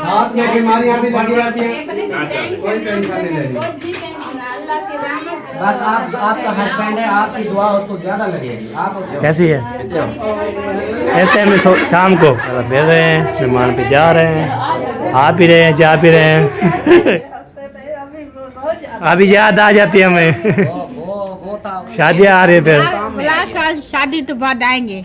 हाथ में बीमारियां भी लगी रहती हैं, कोई टेंशन नहीं लेनी। बस आप आपका हस्बैंड है, आपकी दुआ उसको ज्यादा लगेगी। आप कैसी है? इस टाइम में शाम को फिर रहे हैं, मेहमान पे जा रहे हैं, आ भी रहे हैं, जा भी रहे हैं। अभी याद आ जाती है हमें। वो था शादियाँ आ रही है फिर। शादी तो बाद आएंगे।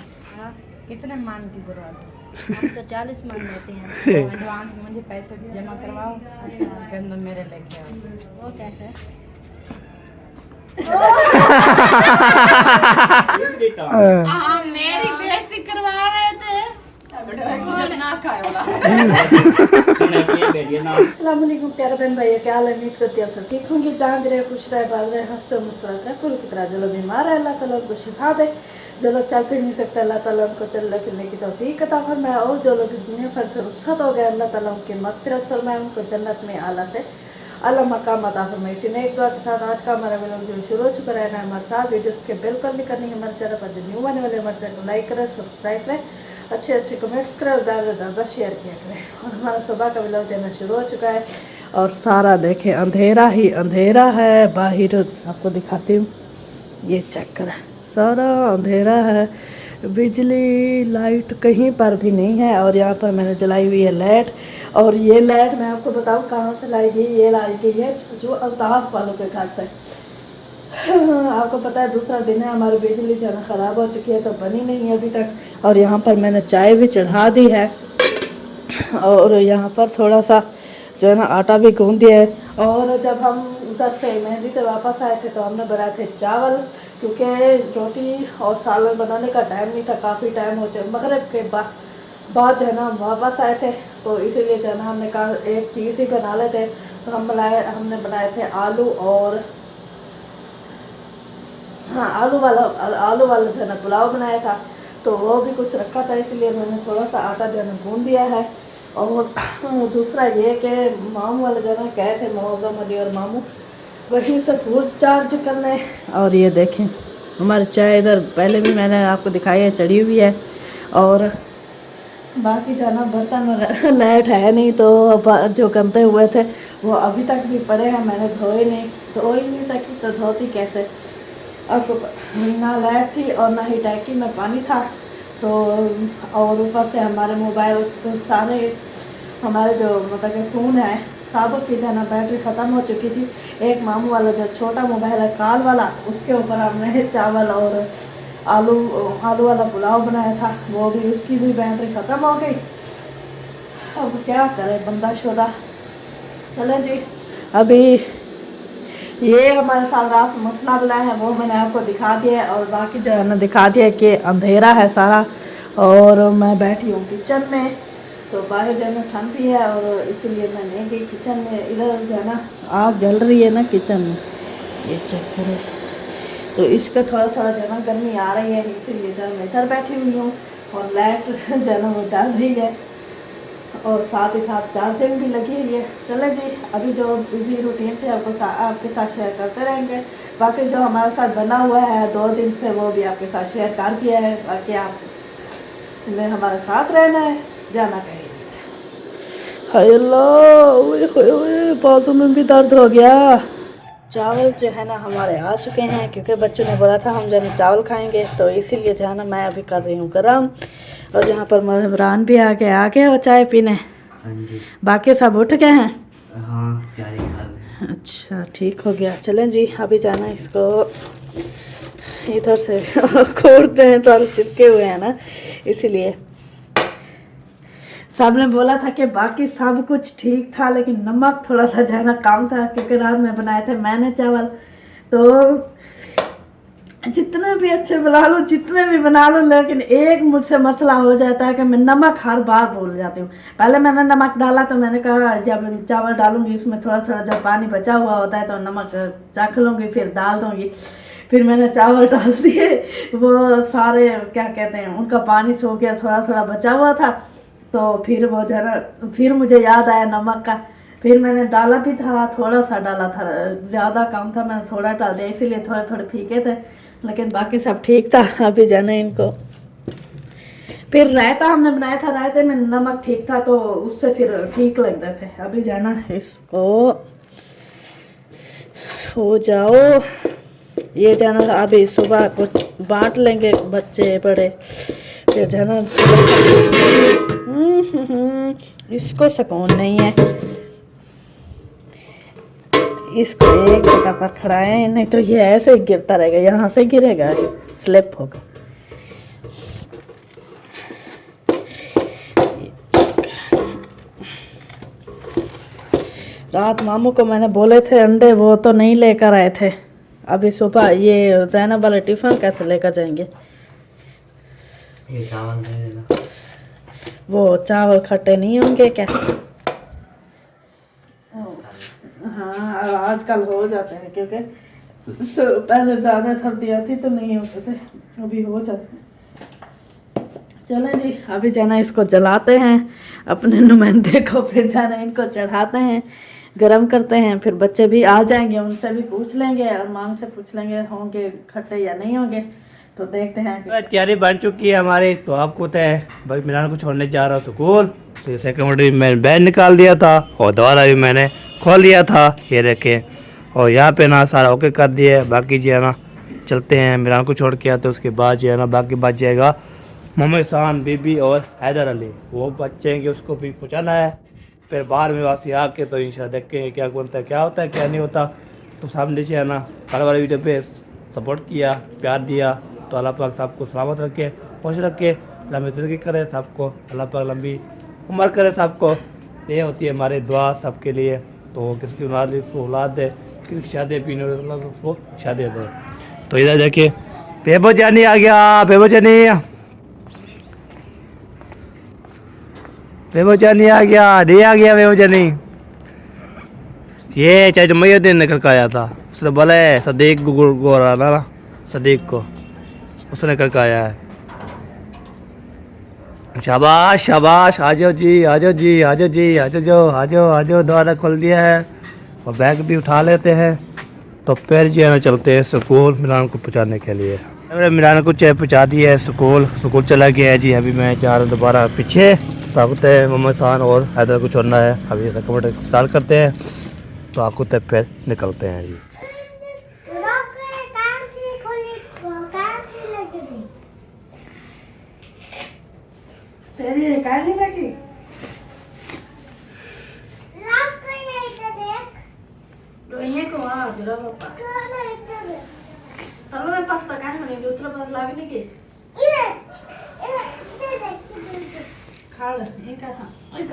कितने मान की जरूरत है? हम तो 40 मान लेते हैं। एडवांस मुझे पैसे जमा करवाओ, उसके अंदर मेरे लेके आओ। वो कैसे? मेरी बेइज्जती करवा रहे थे। अस्सलाम वालेकुम प्यारे बहन भाई, क्या हाल है? उम्मीद करती है आप सब ठीक होंगे, जहाँ भी रहे खुश रहे, बाल रहे, हंसते मुस्कुराते रहे, फूल की तरह। जो लोग बीमार है अल्लाह ताला उनको शिफा दे, जो लोग चल फिर नहीं सकते अल्लाह ताला उनको चलने फिरने की तौफीक अता फरमाए, और जो लोग इस दुनिया भर से रुखसत हो गए अल्लाह ताला उनकी मग़फ़िरत फरमाए, उनको जन्नत में आला से अल्लाह मकाम अता फरमाए। इसी ने एक दुआ के साथ आज का हमारा वीडियो जो शुरू हो चुका है हमारे साथ वीडियोस के बिल्कुल नहीं करनी है हमारे चैनल पर, जो न्यू आने वाले हमारे चैनल को लाइक करें, सब्सक्राइब करें, अच्छे अच्छे कमेंट्स करें और ज़्यादा से ज़्यादा शेयर किया करें। और हमारा सुबह का व्लॉग चैनल शुरू हो चुका है और सारा देखें अंधेरा ही अंधेरा है। बाहर आपको दिखाती हूँ, ये चेक करें, सारा अंधेरा है, बिजली लाइट कहीं पर भी नहीं है। और यहाँ पर मैंने जलाई हुई है लाइट, और ये लाइट मैं आपको बताऊँ कहाँ से लाई गई। ये लाई गई है जो अल्ताफ वालों के घर से। आपको पता है दूसरा दिन है, हमारी बिजली जो है ना ख़राब हो चुकी है, तो बनी नहीं है अभी तक। और यहाँ पर मैंने चाय भी चढ़ा दी है, और यहाँ पर थोड़ा सा जो है ना आटा भी गूंद दिया है। और जब हम उधर से मेहंदी से वापस आए थे तो हमने बनाए थे चावल, क्योंकि रोटी और सालन बनाने का टाइम नहीं था, काफ़ी टाइम हो चुका, मगरिब के बाद जो है ना हम वापस आए थे, तो इसीलिए जो है ना हमने कहा एक चीज़ ही बना लेते। तो हमने बनाए थे आलू और हाँ आलू वाला जो है ना पुलाव बनाया था, तो वो भी कुछ रखा था, इसलिए मैंने थोड़ा सा आटा जो है ना गूंद दिया है। और दूसरा ये कि मामू वाले जो है ना गए थे, मौज़म अली और मामू वहीं से फूल चार्ज करने। और ये देखें हमारी चाय इधर पहले भी मैंने आपको दिखाई है चढ़ी हुई है, और बाकी जो है ना बर्तन वगैरह लाइट है नहीं, तो जो गंदे हुए थे वो अभी तक भी पड़े हैं, मैंने धोए नहीं, धो ही नहीं सकी तो धोती कैसे। आपको ना लाइट थी और ना ही टैंकी में पानी था, तो और ऊपर से हमारे मोबाइल तो सारे हमारे जो मतलब कि फ़ोन है सब की जो है ना बैटरी ख़त्म हो चुकी थी। एक मामू वाला जो छोटा मोबाइल है काल वाला, उसके ऊपर हमने चावल और आलू वाला पुलाव बनाया था, वो भी उसकी भी बैटरी ख़त्म हो गई। अब क्या करे बंदा शोदा। चलें जी, अभी ये हमारे साथ रात मसला बना है वो मैंने आपको दिखा दिया है, और बाकी जो है ना दिखा दिया कि अंधेरा है सारा, और मैं बैठी हूँ किचन में, तो बाहर जो है ना ठंड भी है, और इसीलिए मैं नहीं गई किचन में। इधर जो है ना आग जल रही है ना किचन में, ये चेक करें, तो इसका थोड़ा थोड़ा जो है ना गर्मी आ रही है, इसीलिए जो है मैं इधर बैठी हुई हूँ। और लाइट जो है ना वो चल रही है, और साथ ही साथ चार्जिंग भी लगी हुई है। चले जी, अभी जो भी रूटीन थे आपके साथ शेयर करते रहेंगे। बाकी जो हमारे साथ बना हुआ है 2 दिन से वो भी आपके साथ शेयर कर दिया है। बाकी आप में हमारे साथ रहना है, जाना कहीं। हाय अल्लाह, बाजू में भी दर्द हो गया। चावल जो है ना हमारे आ चुके हैं, क्योंकि बच्चों ने बोला था हम जो है चावल खाएंगे, तो इसीलिए जो है ना मैं अभी कर रही हूँ गरम। और यहाँ पर मेहमान भी आ गए हो चाय पीने। हाँ जी, बाकी सब उठ गए हैं? हाँ तैयारी कर रहे हैं। अच्छा ठीक हो गया। चलें जी, अभी जाना इसको इधर से खोलते हैं, सारे चिपके हुए हैं ना, इसीलिए। सब ने बोला था कि बाकी सब कुछ ठीक था, लेकिन नमक थोड़ा सा जो है ना कम था, क्योंकि रात में बनाए थे मैंने चावल। तो जितने भी अच्छे बना लो, जितने भी बना लो, लेकिन एक मुझसे मसला हो जाता है कि मैं नमक हर बार भूल जाती हूँ। पहले मैंने नमक डाला तो मैंने कहा जब चावल डालूंगी उसमें थोड़ा थोड़ा जब पानी बचा हुआ होता है तो नमक चख लूँगी, फिर डाल दूँगी। फिर मैंने चावल डाल दिए, वो सारे क्या कहते हैं उनका पानी सूख गया, थोड़ा थोड़ा बचा हुआ था। तो फिर वो जो है ना फिर मुझे याद आया नमक का, फिर मैंने डाला भी था, थोड़ा सा डाला था, ज़्यादा कम था, मैंने थोड़ा डाल दिया, इसीलिए थोड़े थोड़े फीके थे, लेकिन बाकी सब ठीक था। अभी जाना इनको फिर रायता हमने बनाया था, रायते में नमक ठीक था तो उससे फिर ठीक लगते थे। अभी जाना इसको हो जाओ, ये जाना अभी सुबह कुछ बांट लेंगे बच्चे बड़े, फिर जाना। इसको सुकून नहीं है, इसको एक जगह पर खड़ाए, नहीं तो ये ऐसे ही गिरता रहेगा, यहाँ से गिरेगा, स्लिप होगा। रात मामू को मैंने बोले थे अंडे, वो तो नहीं लेकर आए थे। अभी सुबह ये जैनब वाले टिफिन कैसे लेकर जाएंगे? ये चावल दे देना। वो चावल खट्टे नहीं होंगे क्या? हाँ आजकल हो जाते हैं, क्योंकि पहले ज़्यादा सर्दी आती तो नहीं होते थे, अभी हो जाते हैं। चलें जी, अभी जाना इसको जलाते हैं अपने नुमाइंदे को, फिर जाना इनको चढ़ाते हैं, गरम करते हैं, फिर बच्चे भी आ जाएंगे, उनसे भी पूछ लेंगे और माम से पूछ लेंगे होंगे खट्टे या नहीं होंगे, तो देखते हैं। तैयारी बन चुकी है हमारी, तो आपको तो है भाई मिलान को छोड़ने जा रहा हूँ स्कूल। तो सेकेंडरी मैंने बैग निकाल दिया था और दोबारा भी मैंने खोल लिया था, ये रखे, और यहाँ पे ना सारा ओके कर दिया है। बाकी जो है ना चलते हैं, मिलान को छोड़ के आते, उसके बाद जो है ना बाकी बच जाएगा मोहम्मद शान, बीबी और हैदर अली, वो बचेंगे, उसको भी पहुँचाना है। फिर बाहर में वासी आके तो इंशाल्लाह देखेंगे क्या बनता है, क्या होता है क्या नहीं होता। तो सामने से है ना कल वाले वीडियो पे सपोर्ट किया, प्यार दिया, तो अल्लाह पाक सबको सलामत रखे, खुश रखे, लंबी ज़िंदगी करे सबको, अल्लाह पाक लंबी उम्र करे सबको। ये होती है हमारी दुआ सबके लिए। तो किसकी औलाद दे, किसकी शादी पीने उसको शादी दे। तो इधर देखिए बेबो जानी आ गया, बेबो जानी आ गया, दे आ गया बेबो जानी। ये चाहे जुम्मन निकल कर आया था, उसने बोला है सदीक गोरा ना, सदीक को उसने करके आया है। शाबाश शाबाश, आ जाओ जी, आ जाओ जी, आ जाओ जी, आ जाओ, आ जाओ, आ जाओ। दरवाज़ा खोल दिया है और बैग भी उठा लेते हैं। तो फिर जो है ना चलते हैं स्कूल मिलान को पहुँचाने के लिए। मैंने मिलान को पहुँचा दिया है स्कूल चला गया है जी। अभी मैं जा रहा हूँ दोबारा पीछे, ताकत है मोहम्मद शान और हैदर को छोड़ना है। अभी कपड़े स्टार्ट करते हैं, तो आपको तब फिर निकलते हैं जी। तेरी काय नहीं लगी? तो ये को आ जरा पापा तलो में पास तक आने में दूसरा पास लागने की खाड़ एक हां एक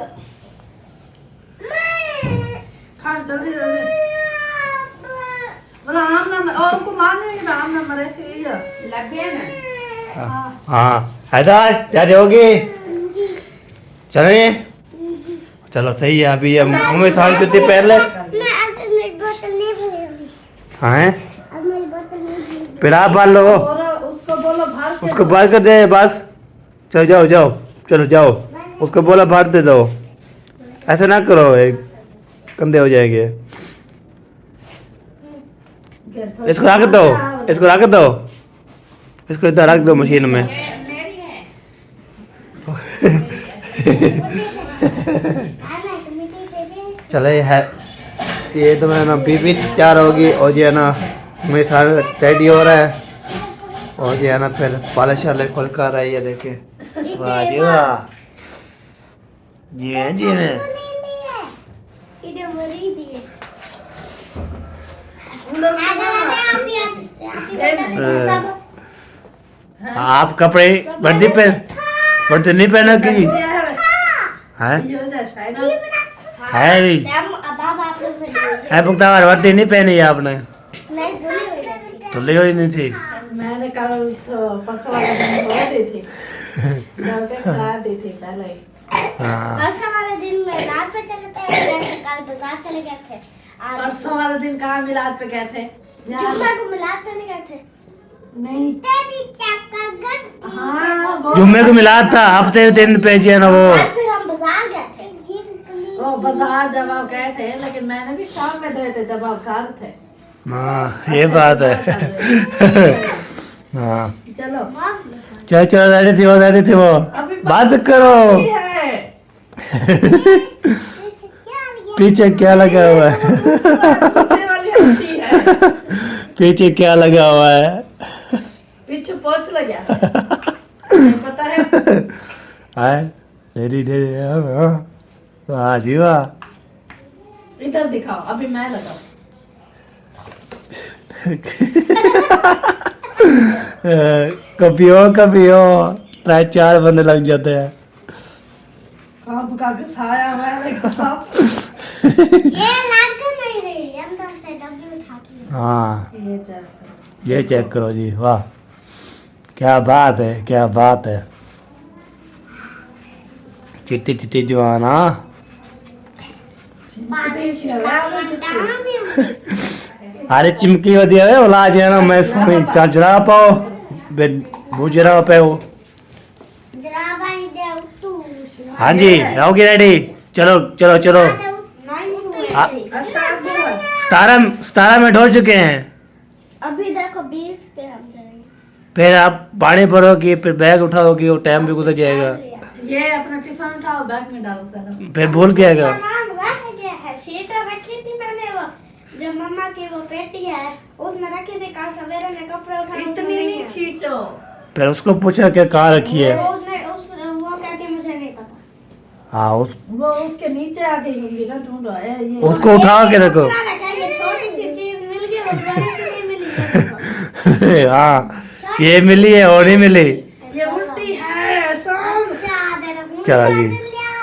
खाड़ जल्दी जल्दी बोला आम ना और उनको मारने के आम ना मरे से ही लग गया ना। हाँ हैदर क्या दोगी? चलिए चलो सही है। अभी हम मुँह शान जुत्ती पहन ले। हाँ फिर आप बाल लो, उसको बाल कर दे बस। चलो जाओ जाओ, चलो जाओ, उसको बोला बाहर दे दो। ऐसे ना करो, कंधे हो जाएंगे। इसको रख दो, इसको रख दो, इसको इधर रख दो मशीन में। चले है ये तो मैं ना बीबी तैयार होगी, और जो है ना मेरे सारे रेडी हो रहा है, और जो है ना फिर पाले शाले खोल कर रही है। देखे वाह जी वाह, जी जी ने आप कपड़े वर्दी पे वर्दी नहीं पहना की है पुख्ता वर्दी नहीं पहनी है आपने? धुली हुई नहीं थी। मैंने कल परसों वाले दिन धो दी थी, डालकर खिला दी थी पहले। परसों वाले दिन में रात पे चले थे, कल बाजार चले गए थे। परसों वाले दिन कहाँ मिलाद पे गए थे? जुम्मे को मिलाद पे नहीं गए थे? नहीं, हाँ जुम्मे को मिलाद था, हफ्ते दिन पे जो है ना वो फिर हम बाजार गए थे। वो बाजार जब आप गए थे, लेकिन मैंने भी शाम में गए थे जब आप घर थे। हाँ ये बात है। हाँ चलो चलो चलो रेडी थी वो अभी बात करो। बाकी है। पीछे क्या लगा हुआ है? पीछे वाली हंसी है। पीछे क्या लगा हुआ है? पीछे पोंछ लगा है। पता है हाय रेडी वाह जी वाह। इधर दिखाओ अभी मैं लगाऊं। कभी हो प्राय 4 बंदे लग जाते हैं। कब का घसाया हुआ है लगा। ये लग नहीं रही अंदर से डब्बी उठा के हाँ ये चल ये चेक करो जी वाह क्या बात है क्या बात है। चिट्टी चिट्टी जवान हाँ अरे चिमकी वधिया है ओला जे ना मैं स्वामी चांचरा पाओ बे बुजरा पे हो। जरा भाई दे तू हाँ जी रहोगे रेडी चलो चलो चलो हाँ, अच्छा अब बोलो। 17 मिनट हो चुके हैं। अभी देखो 20 पे हम जाएंगे फिर आप पानी भरोगी फिर बैग उठाओगी और टाइम भी गुजर जाएगा। ये अपना टिफिन उठाओ बैग में डालो पहले। फिर भूल जाएगा। सामान रख गया है शीटा रखी थी मैंने वो जो मम्मा की वो पेटी है उसमें रखी थी कल सवेरे में कपड़े उठाए इतनी नहीं खींचो। फिर उसको पूछा क्या कहाँ रखी है। वो उसने वो कहती मुझे नहीं पता हाँ वो उसके नीचे आ गई होंगी ना ढूंढो ये उसको उठा के रखो। पूरा रखा है, ये छोटी सी चीज मिल गई वो बड़ी सी नहीं मिली है देखो। हाँ ये मिली है और नहीं मिली। ये उल्टी है सब। चलो जी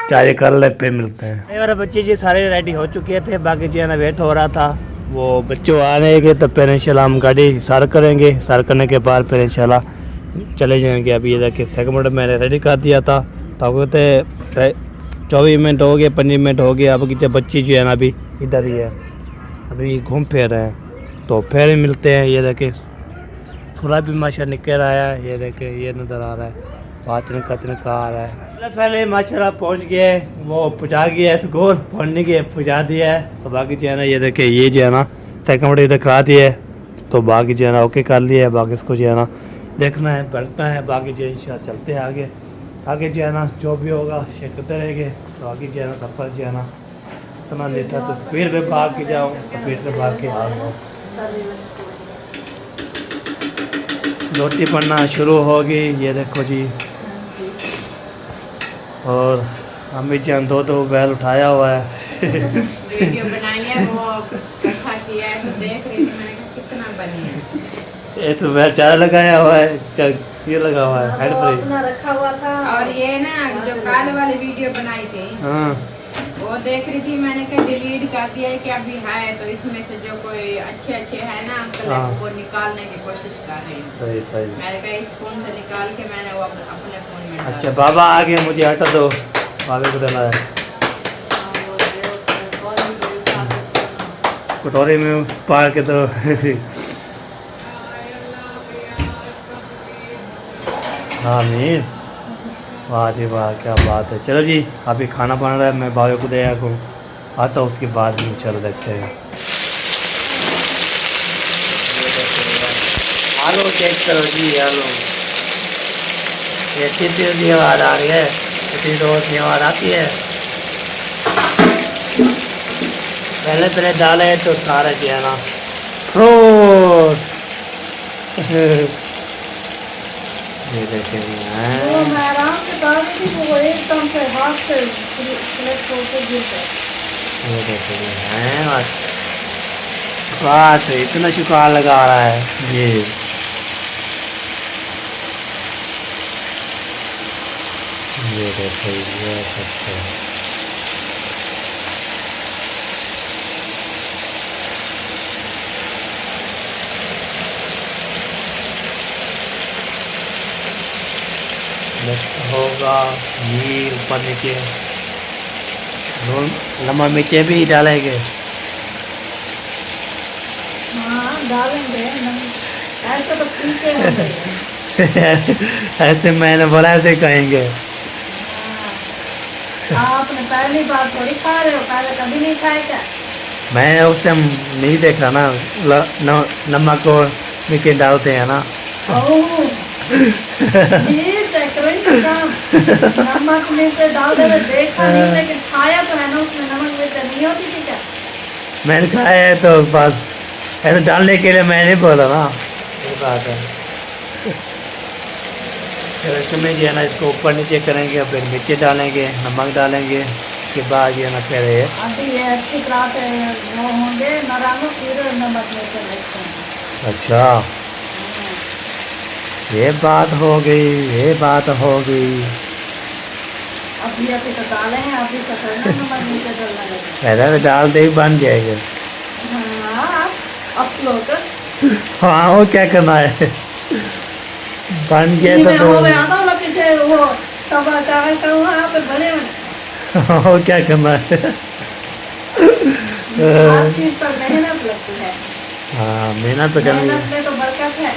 चाय कर ले फिर मिलते हैं। मेरे बच्चे जी सारे रेडी हो चुके थे बाकी जो है ना वेट हो रहा था वो बच्चों आने के तो फिर इंशाल्लाह हम गाड़ी सार करेंगे। सार करने के बाद फिर इंशाल्लाह चले जाएंगे। अभी ये देखिए सेकंड मैंने रेडी कर दिया था तो कहते 24 मिनट हो गए 25 मिनट हो गए। अब कितने बच्चे जो है ना अभी इधर ही है अभी घूम फिर रहे हैं तो फिर मिलते हैं। ये देखिए थोड़ा भी माशा निकल आया है ये देखिए ये नज़र आ रहा है बात तिनका आ रहा है। पहले माशाल्लाह पहुंच गए वो पहुंचा गया स्कूल पहुंचने के पहुंचा दिया है तो बाकी जो है ना ये देखिए ये जो है ना सेकंड इधर करा दिया है तो बाकी जो है ना ओके कर लिया है। बाकी इसको जो है ना देखना है बैठना है बाकी जो इंशाल्लाह चलते हैं आगे जो है ना जो भी होगा शेयर करते रहेंगे। तो आगे जो है ना सफ़र जो है ना इतना लेता तो स्पीड पे भाग के जाऊँ स्पीड पे भाग के आ जाऊँ। रोटी पड़ना शुरू होगी ये देखो जी और अम्मी जान दो बैल उठाया हुआ है। वीडियो बनाई है वो इकट्ठा किया है तो देख रही थी मैंने कहा कितना बनी है। ये तो मैं चारा लगाया हुआ है ये लगा हुआ है हेड पर अपना रखा हुआ था और ये ना जो काल वाली वीडियो बनाई थी हाँ वो देख रही थी मैंने कहा डिलीट कर दिया है कि अभी है तो इसमें से जो कोई अच्छे है ना अंकल हाँ। वो निकालने की कोशिश कर रही हूँ। सही सही। मैंने कहा इस फोन से निकाल के मैंने वो अपने फोन में डाला। अच्छा बाबा आ गए मुझे हटा दो बाबे को देना है कटोरे में पा के तो आमीन वाह जी वाह क्या बात है। चलो जी अभी खाना बन रहा है मैं बाबे को दे आया आता उसके बाद में चलो देखते हैं। आलू चेक करो जी आलू ये कितनी आवाज़ आ रही है कितनी रोज की आवाज़ आती है। पहले डाले तो सारे जो है ना फ्रूट ये देखें वो मैं आराम से डाल रही थी वो एकदम से हाथ से सिलेक्ट होकर गिर गया। ये देखें वाह तो इतना शुक्र लगा रहा है ये देखो ये सबसे होगा ये ऊपर नीचे लम्बा मिर्चे भी डालेंगे। हाँ डालेंगे ऐसे तो पीछे होंगे। ऐसे मैंने बोला ऐसे कहेंगे। आपने पहली बार थोड़ी खा रहे हो पहले कभी नहीं खाए क्या। मैं उस टाइम नहीं देखा ना नमक को नीचे डालते हैं ना ओह, ये चेक करो इनका काम। नमक में से डाल दे, देखा नहीं लेकिन खाया तो है ना, उसमें नमक में से नहीं होती थी क्या? मैंने खाया है तो बस ऐसे डालने के लिए मैंने बोला ना, ये बात है। फिर इसमें जो है ना इसको ऊपर नीचे करेंगे, फिर मिर्ची डालेंगे, नमक डालेंगे, उसके बाद ये ना फिर ये अभी ये अच्छी तरह से वो होंगे नरम, फिर नमक में से देखते हैं। अच्छा ये बात हो गई, ये बात हो गई। अभी तो डाले हैं, अभी तो करना नमक में से डालना है। पहले तो डाल दे बन जाएगा। हाँ, असलो कर। हाँ वो क्या करना है, बन गया मैं तो वो आता हूँ ना पीछे वो तवा चावल का वहाँ पे बने हुए। वो क्या करना है। हर चीज पर मेहनत लगती है। हाँ मेहनत तो करनी मेहनत है, में तो बरकत है।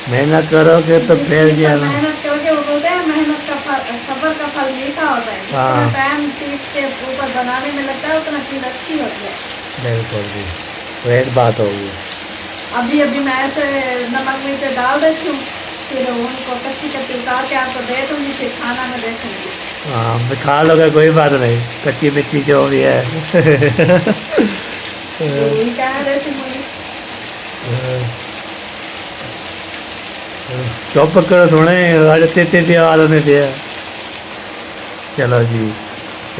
मेहनत करोगे तो जिस फिर चीज जो है पर ना। मेहनत करोगे वो बोलते हैं मेहनत का फल, सब्र का फल मीठा होता है। हाँ। जितना टाइम चीज के ऊपर बनाने में लगता है उतना चीज अच्छी होती है। बिल्कुल भी तो एक बात होगी। अभी मैं ऐसे नमक में से डाल देती हूँ, फिर उनको कच्ची कच्ची उतार के आपको दे दूँगी, फिर खाना में देखूँगी। हाँ मैं खा लोगे कोई बात नहीं, कच्ची मिर्ची जो भी है। वही कह रहे थे मुझे। चुप करो सुने, आज तेते आवाज में दिया। चलो जी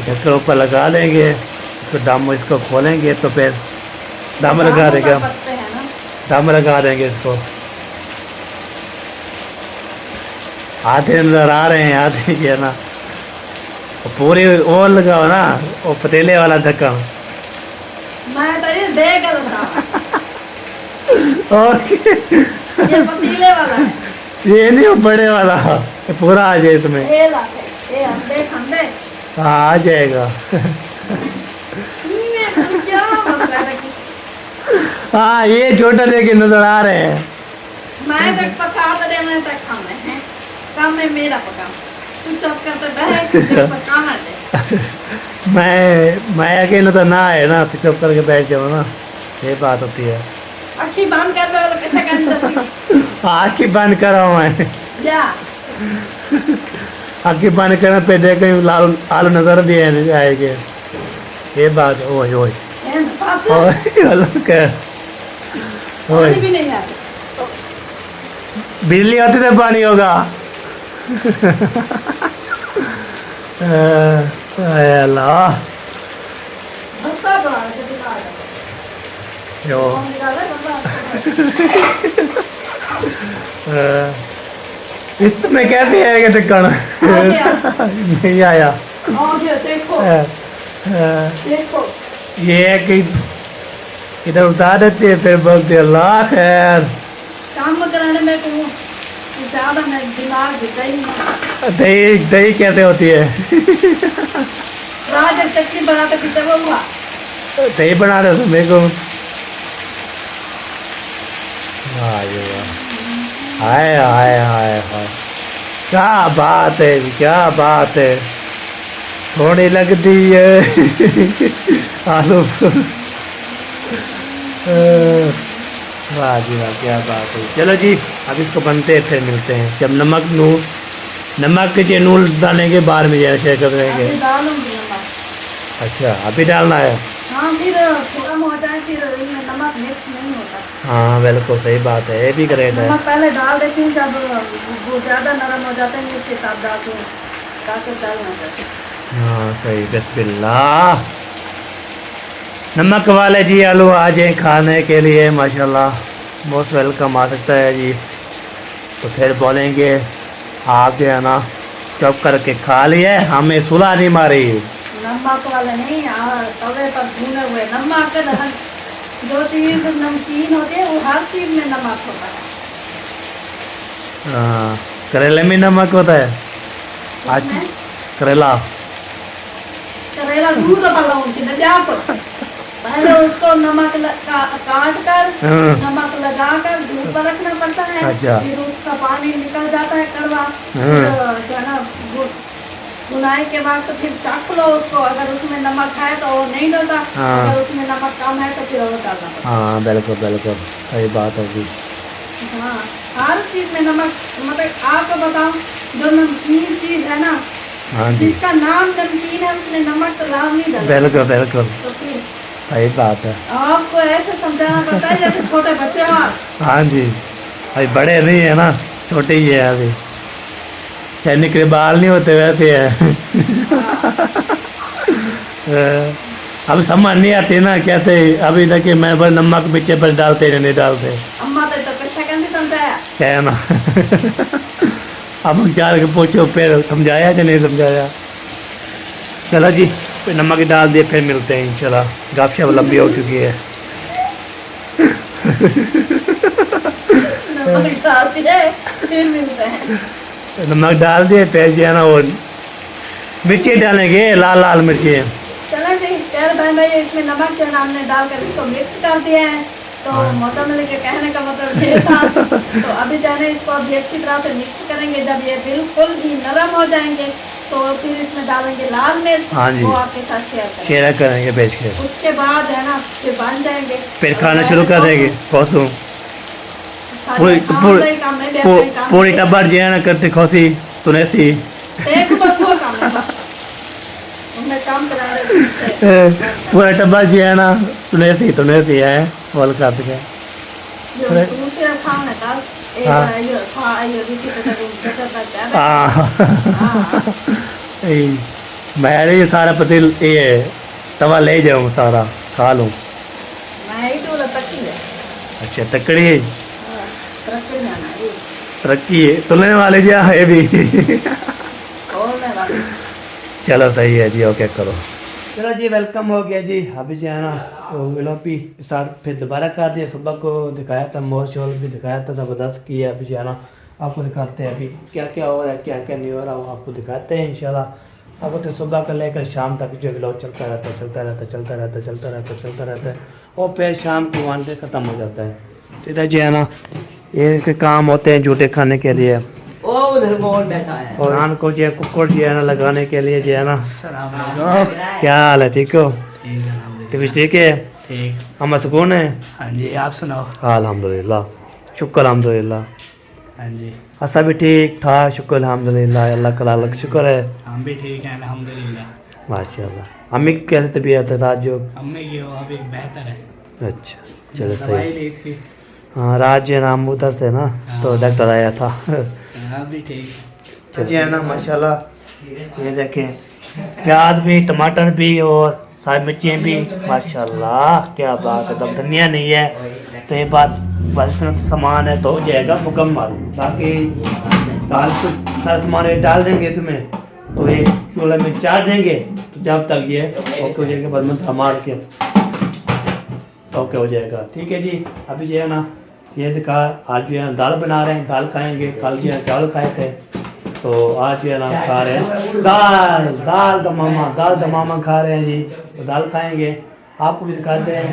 ढक्कन ऊपर लगा लेंगे, इसको दम इसको खोलेंगे तो फिर दम लगा देंगे हम, पकते हैं ना। दम लगा देंगे इसको। आधे नजर आ रहे हैं, आधे जो है ना वो पूरी और लगाओ ना, वो पतीले वाला ढक्कन। मैं तो ये देख लगा, और ये पतीले वाला है। ये नहीं वो बड़े वाला, ये पूरा आ जाए इसमें। ये लाते, ये अंडे खंडे। हाँ आ जाएगा। ये क्या मतलब है कि हाँ ये छोटा लेके नजर आ रहे हैं। मैं तक पका तो दे, मैं तक खाने हैं, काम में मेरा पका, तू चुप कर तो बह, पकाना दे। मैं अकेले तो ना है ना, तो चुप करके बैठ जाओ ना, ये बात होती है। अखी बंद कर दो, कैसे कर आँखें बंद करो, मैं जा। आँखें बंद करना पे देखे लाल आलू नजर भी आएंगे, ये बात। ओए ओए पानी कर ओए, भी नहीं है। बिजली होती तो पानी होगा। अल्लाह बस्ता बना के दिखा दो। यो कौन निकाला बस्ता? इसमें कैसे आएगा ढक्कन? नहीं आया। आगे देखो, देखो। ये है कि इधर उतार देते हैं, फिर बोलते अल्लाह खैर। काम कराने में तो ज्यादा मैं दिमाग गई नहीं। दही दही कैसे होती है? राज चटनी बनाते पीते वो हुआ। दही बना रहे हो मेरे को? हाय हाय हाय हाय, क्या बात है, क्या बात है। थोड़ी लगती है आलू। वाह जी वाह, क्या बात है। चलो जी अब इसको बनते हैं, फिर मिलते हैं जब नमक के नूल डालेंगे, बाद में जैसे शेयर कर देंगे। अभी डालूंगी नमक। अच्छा अभी डालना है? हाँ, फिर खत्म हो जाए, फिर इनमें नमक मिक्स नहीं होता। हाँ बिल्कुल सही बात है, ये भी ग्रेट है। नमक पहले डाल देती हूँ, जब वो ज़्यादा नरम हो जाते हैं उसके साथ डालती हूँ, ताकि डालना चाहिए। हाँ सही, बिस्मिल्लाह। नमक वाले जी आलू आ जाए खाने के लिए, माशाल्लाह मोस्ट वेलकम आ सकता है जी। तो फिर बोलेंगे आप जो है ना चुप करके खा लिए, हमें सुला नहीं मारी। नमक वाले नहीं, तवे पर भुने हुए नमक। जो चीज़ नमकीन होती है वो हर चीज़ में नमक होता है। हाँ करेले में नमक होता है? आज उसमें करेला करेला दूध वाला उनकी नजा पर पहले उसको नमक काट कर हाँ। नमक लगा कर धूप पर रखना पड़ता है। अच्छा। फिर उसका पानी निकल जाता है कड़वा। हाँ। जो है ना भुनाई के बाद तो फिर चाक लो उसको, अगर उसमें नमक है तो वो नहीं डलता, हाँ। अगर उसमें नमक कम है तो फिर वो डालना पड़ता है। हाँ बिल्कुल बिल्कुल सही बात होगी। हाँ, हर चीज में नमक, मतलब आपको बताऊं, जो नमकीन चीज है ना, हाँ जी, जिसका नाम नमकीन है उसमें नमक तो लाभ नहीं डाला। बिल्कुल बिल्कुल तो फिर सही बात है। आपको ऐसे समझाना पड़ता है जैसे छोटे बच्चे हो आप। हाँ जी, अभी बड़े नहीं है ना, छोटे ही है अभी, चैनी के बाल नहीं होते वैसे है। अब समझ नहीं आती ना कैसे, अभी देखिए मैं बस नमक पीछे पर डालते नहीं डालते, अम्मा तो कैसा कहते समझाया। क्या है ना। अब चार के पूछो फिर समझाया कि नहीं समझाया। चलो जी, फिर नमक डाल दिए, फिर मिलते हैं इंशाल्लाह, गपशप लंबी हो चुकी है। नमक डाल दिए, फिर मिलते हैं। नमक डाल दिए, फिर जो है ना वो मिर्ची डालेंगे, लाल लाल मिर्ची। चलो जी, प्यारे बहन भाई, इसमें नमक जो है ना हमने डालकर इसको मिक्स कर दिया है। तो मोहतरम के कहने का मतलब ये था। तो अभी जो है ना इसको अभी अच्छी तरह से मिक्स करेंगे। जब ये बिल्कुल ही नरम हो जाएंगे तो फिर इसमें डालेंगे लाल मिर्च। हाँ जी, वो आपके साथ शेयर शेयर करेंगे बेच के। उसके बाद है ना फिर बन जाएंगे, फिर खाना शुरू कर देंगे। कौसू पूरी टब्बर जो है ना करते खोसी तुनेसी काम कराने पूरा टब्बर जो है ना तुनेसी है बोल कर सके। दूसरे खाने का मैं ये सारा पतिल ये तवा ले जाऊँ सारा खा लूँ। अच्छा तकड़ी तरक्की है तुलने वाले जी है भी। चलो सही है जी, ओके करो। चलो जी, वेलकम हो गया जी। अभी जो है ना वो विलोपी साथ फिर दोबारा कर दिया। सुबह को दिखाया था, मोर शोल भी दिखाया था, ज़बरदस्त किया। अभी जो है ना आपको दिखाते हैं अभी क्या क्या हो रहा है, क्या क्या नहीं हो रहा, वो आपको दिखाते हैं इंशाल्लाह। आपको तो सुबह को लेकर शाम तक जो व्लॉग चलता रहता है और फिर शाम को वहाँ से ख़त्म हो जाता है। सीधा जो है ना ये काम होते हैं झूठे खाने के लिए। वो उधर मोर बैठा है और रान को जो है कुकर जो है ना लगाने के लिए जो है ना। क्या हाल है, ठीक हो? ठीक है। ठीक, हम सुकून है। हाँ जी, आप सुनाओ। अल्हम्दुलिल्लाह, शुक्र अल्हम्दुलिल्लाह। हाँ जी, हसा भी ठीक था, शुक्र अल्हम्दुलिल्लाह, अल्लाह का लाख शुक्र है। हम भी ठीक हैं अल्हम्दुलिल्लाह। माशाल्लाह। अम्मी की कैसे तबीयत है आज जो? अम्मी की वो अभी बेहतर है। अच्छा चलो दवाई सही। ली थी। हाँ रात जो है ना हम उधर थे ना तो डॉक्टर आया था। अभी ठीक। चलिए है ना माशाल्लाह। ये देखें प्याज भी, टमाटर भी और सारी मिर्चियाँ भी, माशाल्लाह क्या बात है। तब धनिया नहीं है तो ये बात बस सामान है तो हो जाएगा मुकम्मल। बाकी दाल को सारा सामान ये डाल देंगे इसमें तो ये चूल्हे में चार देंगे तो जब तक ये ओके हो जाएगा बाद में मार के ओके हो जाएगा। ठीक है जी। अभी जो है ना ये दिखा आज जो है दाल बना रहे हैं, दाल खाएंगे। कल जो है चावल खाए थे तो आज जो है ना खा रहे हैं दाल दमामा खा रहे हैं जी। तो दाल खाएंगे, आपको भी दिखाते हैं।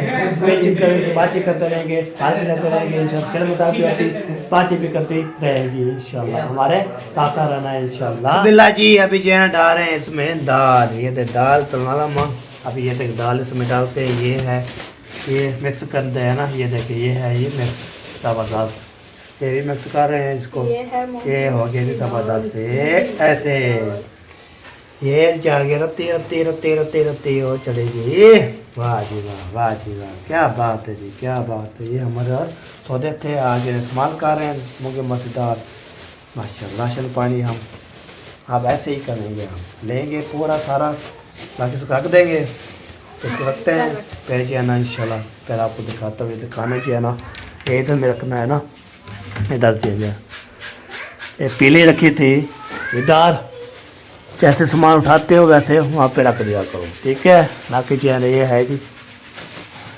बातें करते रहेंगे, बात भी करते रहेंगे इंशाल्लाह। फिर मुताबिक बातें भी करती रहेंगी इंशाल्लाह। हमारे साथ साथ रहना है इंशाल्लाह। बिल्ला जी अभी जो है डाल रहे हैं इसमें दाल। ये देख दाल तलवाला माँ, अभी ये देख दाल इसमें डालते हैं। ये है ये मिक्स कर दे है ना, ये देखिए ये है ये मिक्स ज़बरदस्त। ये भी मिक्स कर रहे हैं इसको। ये हो गया भी ज़बरदस्त से ऐसे ये जागे रत्ती और चलेगी। वाह जी वाह, वाह जी वाह, क्या बात है जी, क्या बात है। ये हमारे सौदे थे आज इस्तेमाल कर रहे हैं मूंगे मसूर माशाल्लाह। राशन पानी हम अब ऐसे ही करेंगे, हम लेंगे पूरा सारा बाकी इसको रख देंगे, इसको रखते हैं फिर जो है ना इंशाल्लाह। फिर आपको दिखाता हुए दिखाना जो है ना ये इधर में रखना है ना, इधर चाहिए। ये पीली रखी थी इधर, जैसे सामान उठाते हो वैसे वहाँ पे रख दिया करो, ठीक है। बाकी जो है ना ये है जी,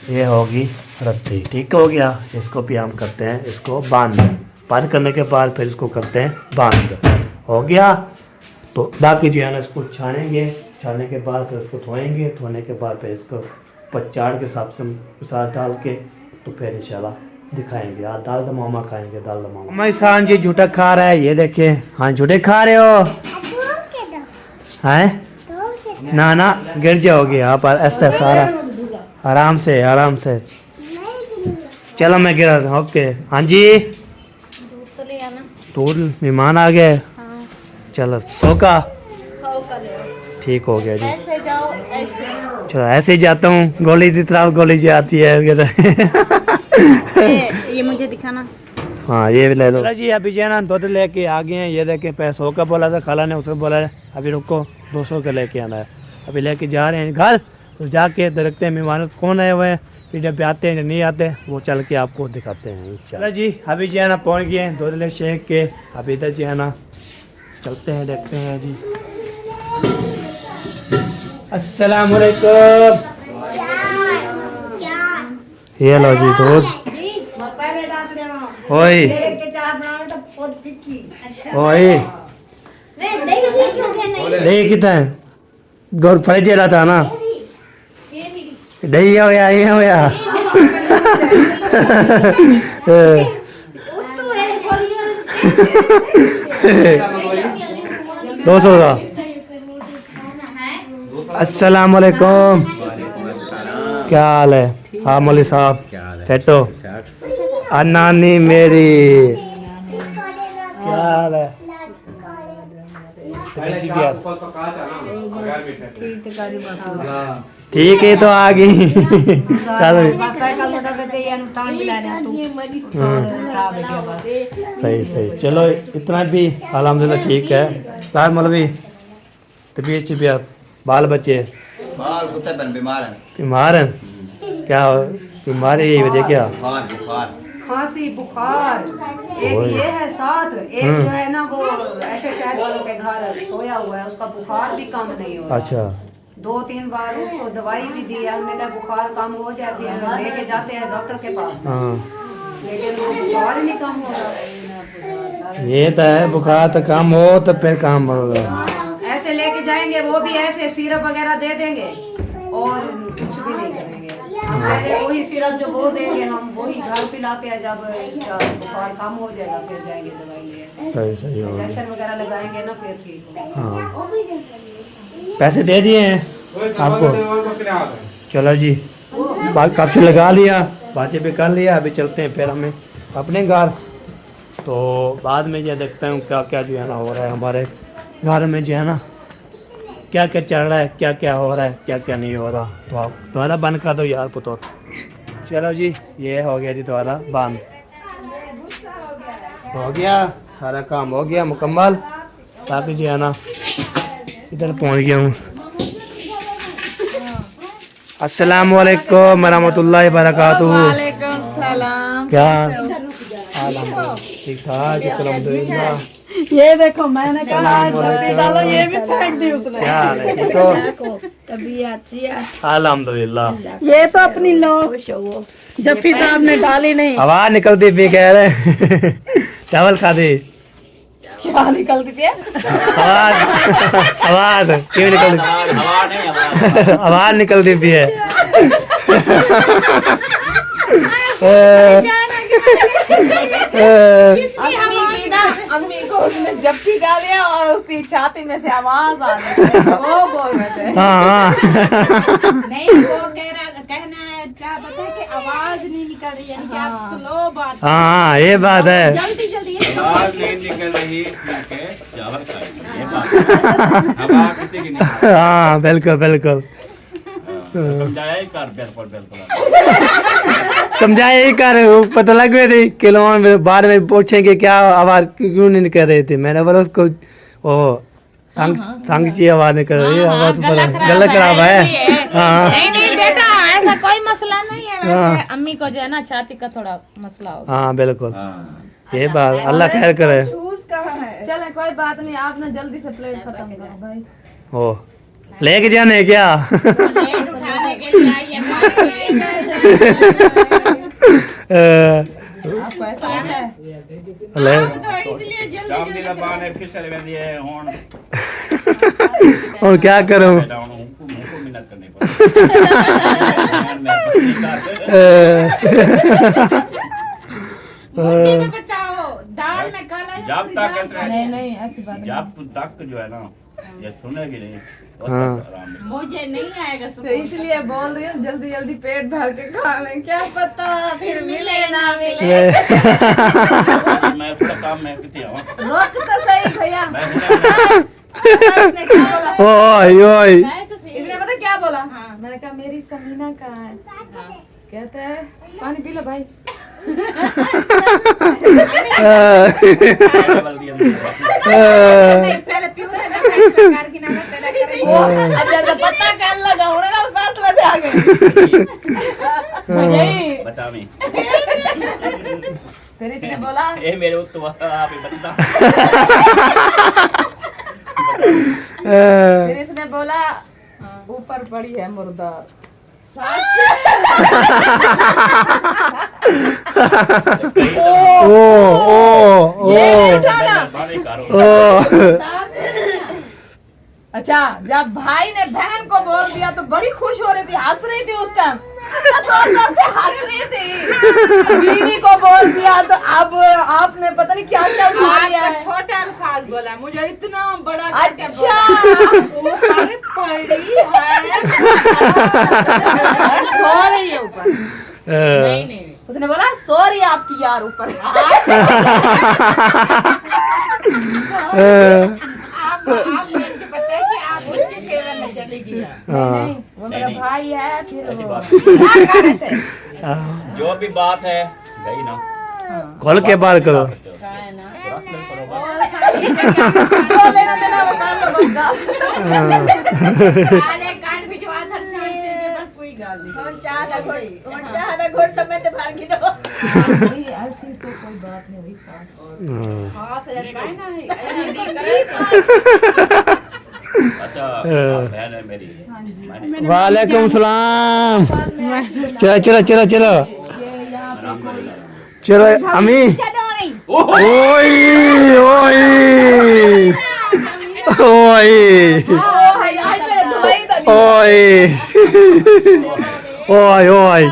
ये होगी रत्ती, ठीक हो गया। इसको भी हम करते हैं इसको बंद करने के बाद फिर इसको करते हैं बंद, हो गया। तो बाकी जो है ना इसको छानेंगे, छानने के बाद फिर इसको धोएंगे, धोने के बाद फिर इसको पचाड़ के साथ डाल के तो फिर इंशाल्लाह दिखाएंगे। आज दाल दमामा खाएंगे, दाल दमामा। मैं ईशान जी झूठा खा रहा है, ये देखे। हाँ झूठे खा रहे हो हैं ना, ना गिर जाओगे आप ऐसा सारा। आराम से आराम से, चलो मैं गिरा। ओके हाँ जी तो मेहमान आ गए। चलो 100 का 100 का ले आओ। ठीक हो गया जी। ऐसे जाओ ऐसे। चलो ऐसे ही जाता हूँ, गोली की तरफ गोली जी आती है। ये मुझे दिखाना। हाँ ये भी ले लो जी। अभी जो है ना दूध लेके आ गए हैं। ये देखें 100 का बोला था खाला ने, उसको बोला है अभी रुको 200 का लेके आना है। अभी लेके जा रहे हैं घर, तो जाके देखते हैं मेहमान कौन आए हुए हैं, फिर जब आते हैं नहीं आते वो चल के आपको दिखाते हैं इंशाल्लाह जी। अभी जो है ना पहुँच गए हैं दूध ले शेख के। अभी इधर जो है ना चलते हैं देखते हैं जी। अस्सलाम वालेकुम। ये लो जी दूध। ओए ओए दही कितना है? दो फ्रिज रहा था ना, दही हो गया ये हो गया। 200 का। अस्सलाम वालेकुम। क्या हाल है? हाँ मौली साहब बैठो। नानी मेरी क्या हाल है? ठीक है तो आ गई। चलो सही सही, चलो इतना भी अल्हम्दुलिल्लाह ठीक है। बाहर मौलवी तबीयत बाल बच्चे बाल कुत्ते बन बीमार हैं? क्या बीमारी यही वजह क्या? बुखार खांसी बुखार एक ये है साथ, एक जो है ना वो ऐसे शायद वालों के घर सोया हुआ है, उसका बुखार भी कम नहीं हो रहा। अच्छा 2-3 बार उसको दवाई भी दी है, हमने कहा बुखार कम हो जाती है, लेके जाते हैं डॉक्टर के पास, हाँ लेकिन वो बुखार ही नहीं कम हो रहा। ये तो है, बुखार तो कम हो तो फिर काम होगा। ऐसे लेके जाएंगे वो भी ऐसे सिरप वगैरह दे देंगे और कुछ भी नहीं करेंगे। पहले वही सिरप जो वो देंगे हम वही घर पिलाते हैं, जब इसका बुखार कम हो जाएगा फिर जाएंगे दवाई ले। सही सही होगा। इंजेक्शन वगैरह लगाएंगे ना फिर ठीक होगा। हाँ पैसे दे दिए हैं आपको। चलो जी बात कब से लगा लिया, बातें भी कर लिया। अभी चलते हैं फिर हमें अपने घर, तो बाद में ये देखता हूँ क्या क्या जो है ना हो रहा है हमारे घर में, जो है ना क्या क्या चल रहा है, क्या क्या हो रहा है, क्या क्या नहीं हो रहा। तो आप दोबारा बंद कर दो यार पुतो। चलो जी ये हो गया जी दोबारा बंद हो गया, सारा काम हो गया मुकम्मल। ताकि जो है ना इधर पहुंच गया हूँ। अस्सलाम वालेकुम वरहमतुल्लाहि वबरकातुहू। वालेकुम सलाम। क्या ठीक ठाक अल्हम्दुलिल्लाह। ये देखो मैंने कहा जल्दी डालो, ये भी फेंक दी उसने। क्या हाल है? ठीक हो? तबीयत अच्छी है अल्हम्दुलिल्लाह। ये तो अपनी लो जफ्फी साहब ने डाली नहीं। आवाज निकलती भी कह रहे चावल खा दे। क्या निकलती थी? आवाज आवाज क्यों निकलती? आवाज निकलती भी है। अम्मी को उसने जप्पी डालिया और उसकी छाती में से आवाज आ रही है, वो बोल रहे थे। हाँ नहीं वो कहना चाहता था कि आवाज नहीं निकल रही है, कि आप स्लो बात। हाँ ये बात है। जल्दी जल्दी आवाज नहीं निकल रही के चावल खाएंगे, ये बात हवा किसी की नहीं। हाँ बिल्कुल बिल्कुल समझाया ही कर, बिल्कुल बिल्कुल समझाया ही कर। पता लग गए थे कि लोग बाद में पूछेंगे क्या आवाज क्यों नहीं निकल रही थी। मैंने बोला उसको वो संग की आवाज निकल रही है, आवाज गला खराब है। हाँ नहीं बेटा ऐसा कोई मसला नहीं है, वैसे अम्मी को जो है ना छाती का थोड़ा मसला होगा। हाँ बिल्कुल ये बात अल्लाह खैर करे। चले कोई बात नहीं, आपने जल्दी से प्लेट खत्म करो भाई। ओ लेके जाने क्या? उठाने के लिए आई आपको ऐसा है ले तो इसलिए जल्दी दा बाने फिसल वेंदी है हुन और क्या करूं? मुंह मिन्नत करनी मुझे बताओ दाल में काला जब तक नहीं नहीं ऐसी बात जब तक जो है ना ये सुनेगी नहीं। हाँ। मुझे नहीं आएगा तो इसलिए बोल रही हूँ जल्दी जल्दी पेट भर के खा लें, क्या पता फिर मिले ना मिले। मैं थोड़ा काम में कितनी आऊँ। रोक तो सही भैया। इसने क्या बोला? ओए ओए इसने पता क्या बोला? हाँ मैंने कहा मेरी समीना कहाँ है? कहता है पानी पी लो भाई। पहले पीऊ से ना फैसला कर कि ना तेरा करेंगे। अच्छा तो पता कर लगा उन्हें ना फैसला पे आ गए। बचा मैं। फिर इसने बोला ये मेरे उत्तर आप ही बता। फिर इसने बोला ऊपर पड़ी है मुर्दार। ओ ओ ये नहीं उठाना। बातें करो। ओ अच्छा जब भाई ने बहन को बोल दिया तो बड़ी खुश हो रही थी, हंस रही थी उस टाइम। जोर-जोर से हंस रही थी। बीवी को बोल दिया तो अब आपने पता नहीं क्या क्या उठा लिया है। छोटा अल्फाज बोला, मुझे इतना बड़ा अच्छा ऊपर पड़ी है। सो रही है ऊपर। नहीं उसने बोला सॉरी आपकी यार ऊपर। आप मुझे पता है कि आप उसके फेवर में चली गई। नहीं वो मेरा नहीं। भाई है। फिर ऐसी वो बात क्या कर रहे थे? जो भी बात है गई ना। खोल के बात करो। जो लेना देना वो कर लो बस गाल। अरे कार्ड भिजवा था शांति से, बस कोई गाल नहीं। और चाह ना घोड़ समय तो भाग गिरो। ऐसी तो कोई बात नहीं हुई खास। हाँ सर काय ना है। अच्छा बहन है मेरी। वालेकुम सलाम। चलो चलो चलो चलो चलो अम्मी। ओए ओए ओए ओए ओए ओए ओए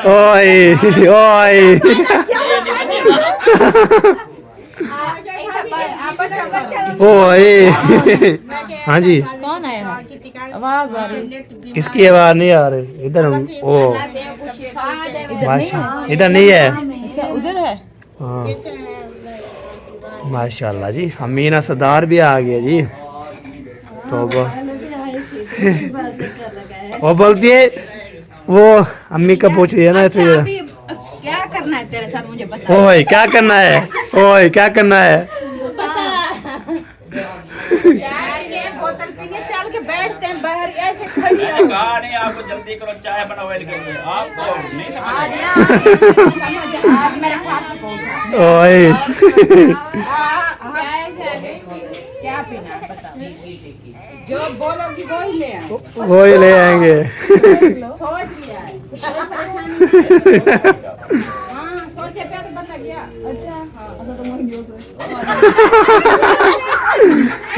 ओए ओए हाँ जी कौन आया है? आवाज आ रही है। किसकी आवाज नहीं आ रही इधर ओ इधर नहीं है उधर है। हाँ माशाल्लाह जी अमीना सरदार भी आ गया जी तो वो बोलती है वो अम्मी का पूछ रही है ना ऐसे क्या करना है तेरे साथ मुझे बता। ओए क्या करना है ओए क्या करना है चाय पीने बोतल पीने चल के बैठते हैं बाहर ऐसे खड़ी हो। कहा नहीं आपको जल्दी करो चाय बनाओ आपको नहीं आज मेरे पास ओए क्या पीना है बताओ। जो बोलोगी वो ही ले आए। वो ही ले आएंगे सोच लिया है। हाँ सोचे पे तो बता गया। अच्छा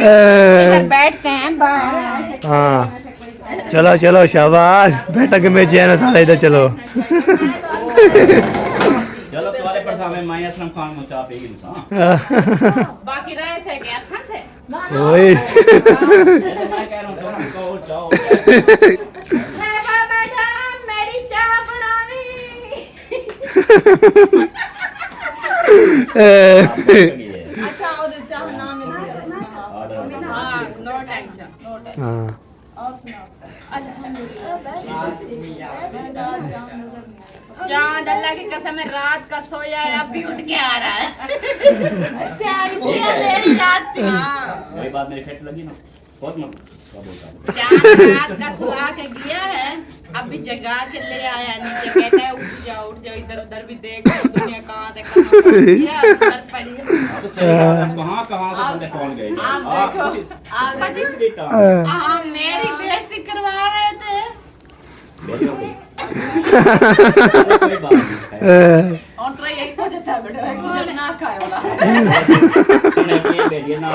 इधर बैठते हैं बाहर। हाँ चलो चलो शाबाश बैठक में चैन था इधर चलो चलो तुम्हारे पर सामने माई असलम खान में चाय पीगी ना। बाकी रहे थे क्या सन से ओए मैं कह रहा हूँ तुम कहो जाओ। साहबा मैडम मेरी चाय बनावी। अच्छा और चाह ना मिला। हाँ नो टेंशन नो टेंशन। हाँ और सुनाओ। चांद अल्लाह की कसम है रात का सोया है अब भी उठ के आ रहा है। अच्छा इसलिए मेरी रात थी। वही बात मेरी फेट लगी ना बहुत मन क्या बोलता हूँ। चांद रात का सुला के गया है अब भी जगा के ले आया नीचे कहता है उठ जाओ इधर उधर भी देख लो दुनिया कहाँ से कहाँ पहुंच गया उधर पड़ी है। अब सही बात है, कहाँ कहाँ से बंदे पहुँच गए। आप देखो आप बेटा हाँ मेरी बेइज्जती करवा रहे थे। कोई बात नहीं और ट्राई यही तो देता है बेटा मुझे ना खाए वाला ये बेटिए ना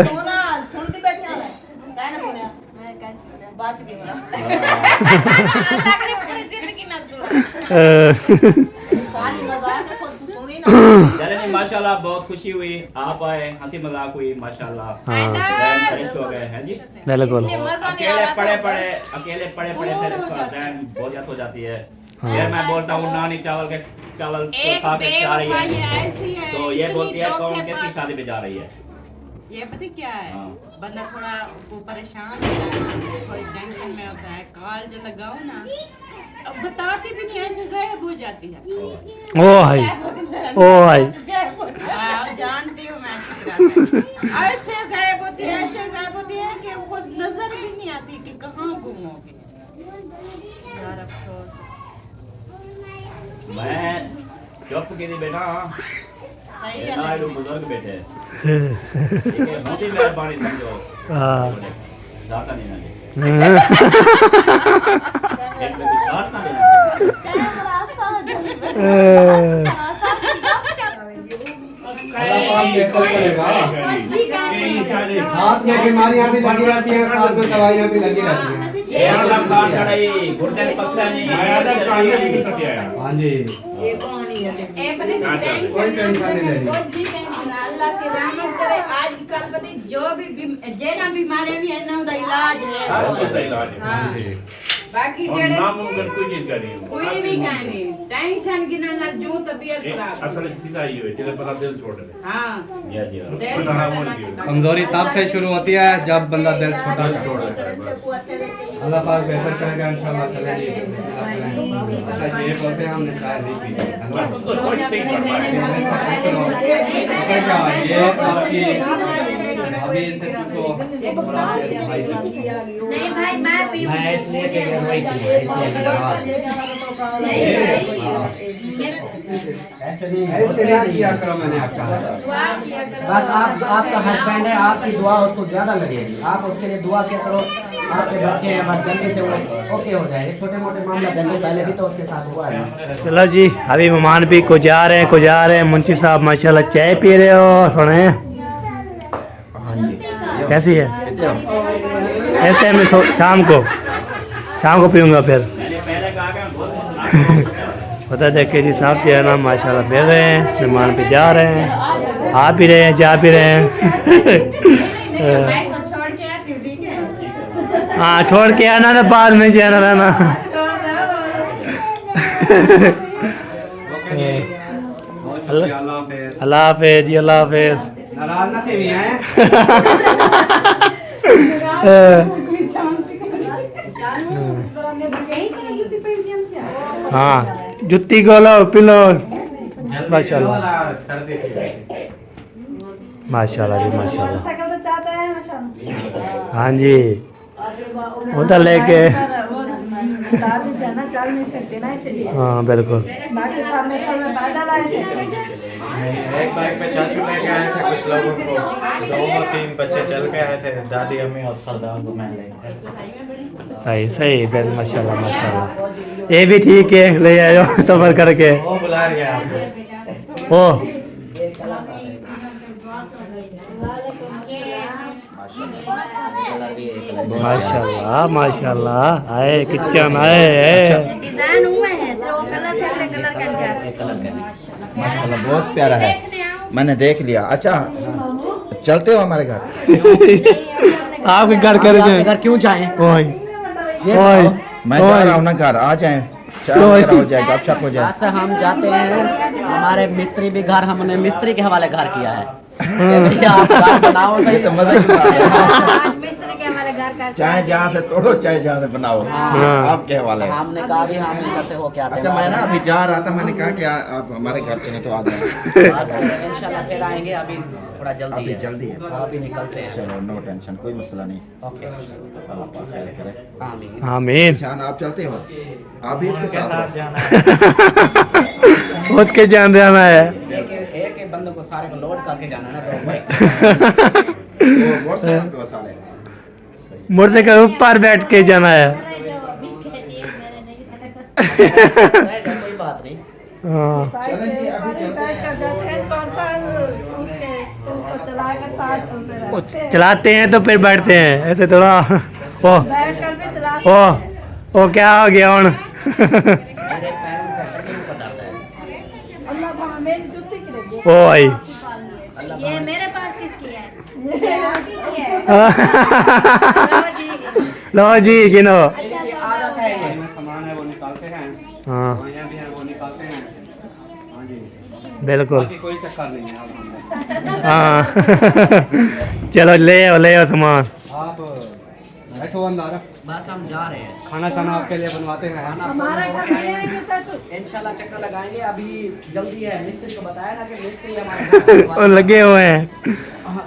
सोना सुनती बैठने वाला है क्या ना सुनया मैं क्या सुनया बात की वाला अल्लाह करे पूरी जिंदगी ना सुना। सारी मजाक है खुद तू सुनी ना। चले नहीं माशाल्लाह बहुत खुशी हुई, आप आए, हंसी मजाक हुई माशाल्लाह। हाँ ज़हन फ्रेश हो गए हैं जी। बिल्कुल। अकेले पड़े फिर इसका ज़हन बोरियत हो जाती है। फिर मैं बोलता हूँ नानी चावल खा के जा रही है, तो ये बोलती है कौन किसकी शादी पे जा रही है। ये पता क्या है, हाँ। बंदा थोड़ा वो परेशान होता है, थोड़ी टेंशन में होता है, कॉल जो लगाओ ना अब बताती भी नहीं, ऐसे गायब हो जाती है। ओ भाई, ओ भाई। हाँ, जानती हूँ मैं अच्छी तरह से। ऐसे गायब होती है कि वो नजर भी नहीं आती कि कहाँ गुम हो गई। यार अफसोस। मैं चुप की थी बेटा, सही है ना ना? ये बुजुर्ग बेटे ठीक है, मोटी मेहरबानी समझो, हाँ। ज्यादा नहीं ना एक में विश्वास ना देना। हाथ में बीमारियां भी लगी रहती हैं, साथ में दवाइयां भी लगी रहती हैं। ये वाला खान कड़ाई गुर्दे में पथरा नहीं हाँ जी, ए पता कोई टेंशन नहीं लेनी। अल्लाह से रहमत करे। आज कल पता जो भी जेना बीमारियां भी है ना उनका इलाज है। हाँ। बाकी जेड़े नामुमकिन कोई चीज का नहीं, कोई भी नहीं टेंशन की ना जो तबीयत खराब। असल सीधा ही है, जिसे पता दिल छोड़ दे। हाँ या जी कमजोरी तब से शुरू होती है जब बंदा दिल छोटा छोड़ देता है। अल्लाह पाक बेहतर करेगा इंशाल्लाह। चलेंगे अच्छा ये बोलते हैं हमने चाय नहीं पी। क्या ये आपकी अभी इनसे पूछो। नहीं भाई मैं मैं इसलिए कि ये वही थी, इसलिए ऐसे नहीं किया करो, मैंने आपका बस आपका हस्बैंड है, आपकी दुआ उसको ज्यादा लगेगी। आप उसके लिए दुआ क्या करो, आपके बच्चे हैं, बस जल्दी से वो ओके हो जाएंगे। छोटे मोटे मामला जल्दी, पहले भी तो उसके साथ हुआ है। चलो जी, अभी मेहमान भी को जा रहे हैं। मुंशी साहब माशाल्लाह चाय पी रहे हो, सुने कैसी है? इस टाइम में शाम को पीऊँगा फिर। पता देखे जी साहब जो है ना माशाल्लाह मिल रहे हैं, मेहमान पे जा रहे हैं, आ भी रहे हैं, जा भी रहे हैं। हाँ छोड़ के आना ना, बाद में जाना रहना। अल्लाह हाफिज जी, अल्लाह हाफिज। नाराज ना थे भी हैं। हाँ जुत्ती गोलो पिलो माशाल्लाह माशाल्लाह जी माशाल्लाह। हाँ जी उधर लेके दादी जाना चल नहीं सकते ना, इसलिए हाँ बिल्कुल। बाकी सामने कल में पैदल आए थे। एक बाइक पे चाचू लेके आए थे कुछ लोगों को, 2-3 बच्चे चल के आए थे, दादी अम्मी और सरदार को मैं ले। सही बिल माशाल्लाह माशाल्लाह। ये भी ठीक है, ले आयो सफर करके। वो बुला रही है आपको। ओ माशाल्लाह माशाल्लाह। आए किचन आए डिजाइन हुए हैं, वो कलर का माशाल्लाह बहुत प्यारा है, मैंने देख लिया। अच्छा चलते हो हमारे घर? आपके घर कर घर क्यों जाएं? ओए मैं जा रहा हूँ ना घर, आ जाए हो जाएगा, गपशप हो जाए। ऐसे हम जाते हैं, हमारे मिस्त्री भी घर, हमने मिस्त्री के हवाले घर किया है। आप घर बनाओ सही तो मजा की बात है। मिस्त्री के हमारे घर का चाहे जहाँ से तोड़ो चाहे जहाँ से बनाओ, आपके हवाले। हमने कहा भी हम इधर से होके आते हैं। अच्छा मैं ना अभी जा रहा था, मैंने कहा कि आप हमारे घर चले तो आ जाए। इंशाल्लाह फिर आएंगे, अभी थोड़ा जल्दी अभी है। जल्दी है, अभी निकलते हैं। चलो नो टेंशन, कोई मसला नहीं। ओके अल्लाह पाक खैर करे। आमीन। आमीन। शान आप चलते हो, आप भी इसके साथ जाना है। खुद के जान जाना है। एक बंदे को सारे को लोड करके जाना है ना। वो सामान पे वो सारे मुर्दे के ऊपर बैठ के जाना है। कोई बात नहीं। हाँ चलें जी, अभी चलते हैं। चलाते हैं तो फिर बैठते हैं, ऐसे थोड़ा। ओ ओ क्या हो गया हूँ? मेरे पैरों में पैसा नहीं बताता है। ओ भाई ये मेरे पास किसकी है? लो जी गिनो। आदत है ये। में सामान है वो निकालते हैं, हाँ दवाइयाँ भी हैं वो निकालते हैं। हाँ जी, बिल्कुल। बाकी कोई चक्कर नहीं है अल्हम्दुलिल्लाह। हाँ चलो ले आओ सामान। आप बैठो अंदर, बस हम जा रहे हैं। खाना शाना आपके लिए बनवाते हैं। हमारा घर नहीं आएंगे चाचू। इंशाल्लाह चक्कर लगाएंगे, अभी जल्दी है। मिस्त्री को बताया ना कि मिस्त्री हमारे घर और लगे हुए हैं,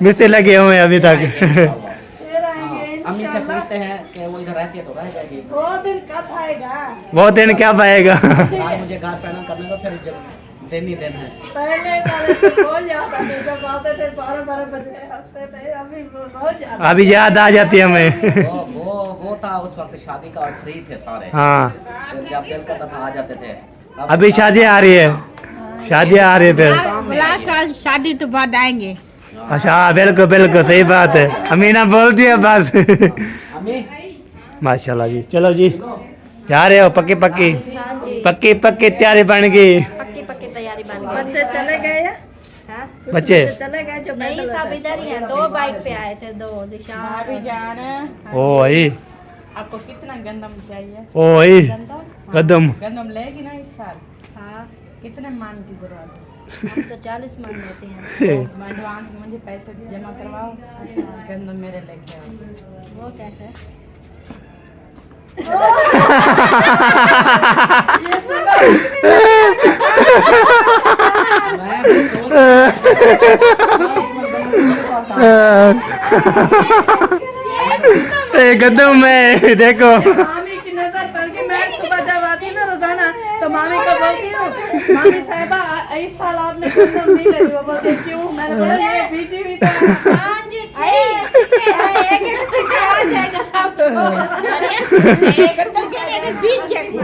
मिस्त्री लगे हुए हैं अभी तक। फिर आएंगे अम्मी से इंशाल्लाह। पूछते हैं कि वो इधर रहती है तो रह जाएगी। वो दिन कब आएगा? वो दिन क्या पाएगा। आज मुझे घर फाइनल करने को, फिर दिन ही दिन है। पहले तो बहुत ज्यादा थे, जब आते थे 12-12 बजे हंसते थे, अभी बहुत ज्यादा। अभी याद आ जाती है हमें। वो था उस वक्त शादी का, और फ्री थे सारे। हाँ फिर जब दिल करता था आ जाते थे। अभी शादी आ रही है, शादी आ रही है फिर। शादी तो बाद आएंगे। अच्छा बिल्कुल बिल्कुल सही बात है, अमीना बोलती है बस। अम्मी माशाल्लाह जी। चलो जी जा रहे हो? पक्की पक्की पक्की पक्की तैयारी बन गई। पक्की पक्की तैयारी बन गई। बच्चे चले गए या? बच्चे चले गए जो नहीं, सब इधर ही हैं। 2 बाइक पे आए थे, 2 जिशान। भाभी जान, ओ भाई, आपको कितना गंदम चाहिए? ओ भाई कदम। गंदम लेगी ना इस साल? हाँ। कितने मान की जरूरत है? हम तो 40 मान लेते हैं। एडवांस मुझे पैसे जमा करवाओ, गंदम मेरे लेके आओ। वो कैसे? कदम में देखो। मामी की नजर पड़ गई। मैं सुबह जब आती ना रोजाना तो मामी को बोलती हूँ, मामी साहिबा इस साल आपने कंडम नहीं ले। वो बोलते क्यों? मैंने बोला ये बीजी हुई था। एक सिक्का आ जाएगा सबको। गंदम के लिए बीच जाएगा।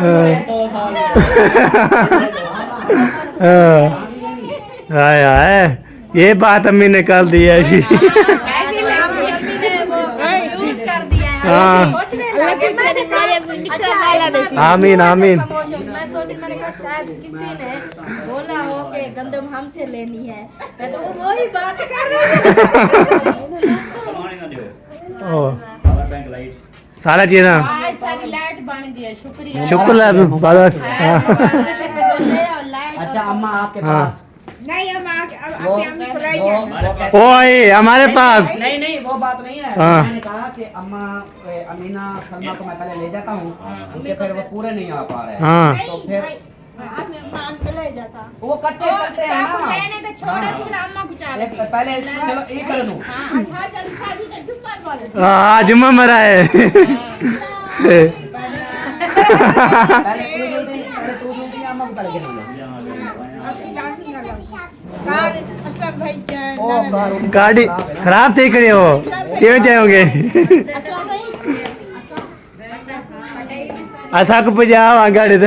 हाय हाय, ये बात अम्मी ने कर दी है जी। अम्मी ने वो यूज कर दिया है। हाँ। सोचने लगे अच्छा आमीन आमीन। मैं सोची, मैंने कहा शायद किसी ने बोला हो कि गंदम हमसे लेनी है। मैं तो वही बात कर रही हूँ। पानी ना दियो, ओ पावर बैंक लाइट सारा चीज ना आज सारी लाइट बन दी है, शुक्रिया। शुक्र है बाबा। अच्छा अम्मा आपके हाँ। पास नहीं, हम अपनी अम्मी को लाई वो जाएंगे। ओए हमारे पास। नहीं वो बात नहीं है। हाँ। मैंने कहा कि अम्मा अमीना सलमा को मैं पहले ले जाता हूँ, उनके फिर वो पूरे नहीं आ पा रहे हैं। हाँ तो फिर आपने अम्मा हमको ले जाता। वो कट्टे चलते हैं ना। लेने तो छोड़ो, फिर अम्मा को चाहे। एक पहले चलो एक कर दूं। हाँ जुम्मा मरा है। पहले तू दूंगी अम्मा को पहले गिनूंगा। ओ गाड़ी खराब थी करी हो, क्यों जाओगे? ऐसा को पुजाओ गाड़ी